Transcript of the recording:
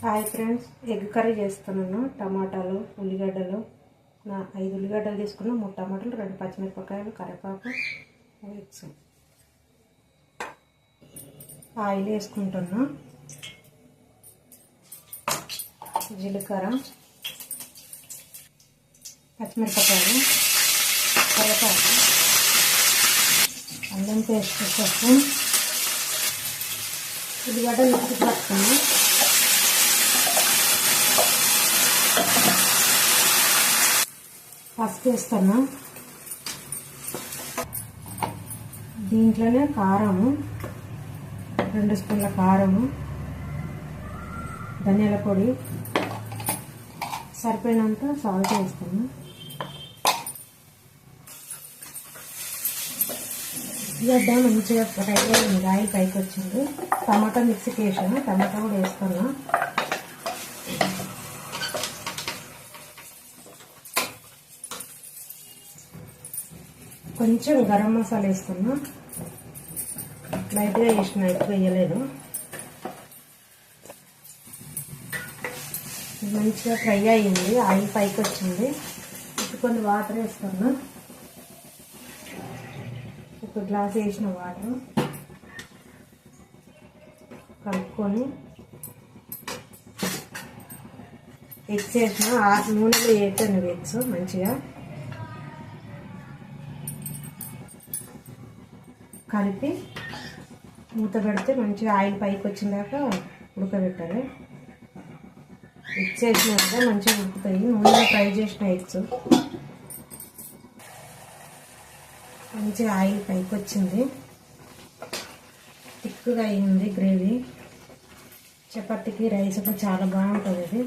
Hi friends, egg curry చేస్తున్నాను. టమాటాలు, ఉల్లిగడ్డలు, 5 ఉల్లిగడ్డలు తీసుకున్నా, 3 టమాటాలు, 2 పచ్చిమిరపకాయలు, కరివేపాకు, ఎగ్స్. ఆయిల్ వేసుకుంటున్నా. జీలకర్ర, పచ్చిమిరపకాయలు, కరివేపాకు, అల్లం పేస్ట్ కోసం ఉల్లిగడ్డలు మిక్సీ పట్టుకున్నా. పసుపు వేస్తున్నా. దీంట్లోనే కారము, 2 స్పూన్ల కారము, ధనియాల పొడి, సరిపోయినంత సాల్ట్ వేస్తాను. గడ్డ మంచిగా ఫ్రై అయింది, ఆయిల్ పైకి వచ్చింది. టమాటా మిక్సీకి వేసాను, టమాటా కూడా వేస్తున్నా. కొంచెం గరం మసాలా వేస్తున్నా. లైట్గా వేసిన, ఎక్కువ వేయలేదు. మంచిగా ఫ్రై అయ్యింది, ఆయిల్ పైకి వచ్చింది. ఇప్పుడు కొన్ని వాటర్ వేస్తున్నా. ఒక గ్లాస్ వేసిన వాటర్ కలుపుకొని ఎగ్స్ వేసిన. నూనెలో వేస్తాను ఎగ్స్ మంచిగా కలిపి మూత పెడితే మంచిగా ఆయిల్ పైకి వచ్చిందాక ఉడకబెట్టాలి. ఎగ్స్ వేసినా కదా మంచిగా ఉడుకుతాయి. నూనెలో ఫ్రై చేసిన ఎగ్స్ మంచిగా ఆయిల్ పైకి వచ్చింది. థిక్గా అయింది గ్రేవీ. చపాతీకి, రైస్కి చాలా బాగుంటుంది ఇది.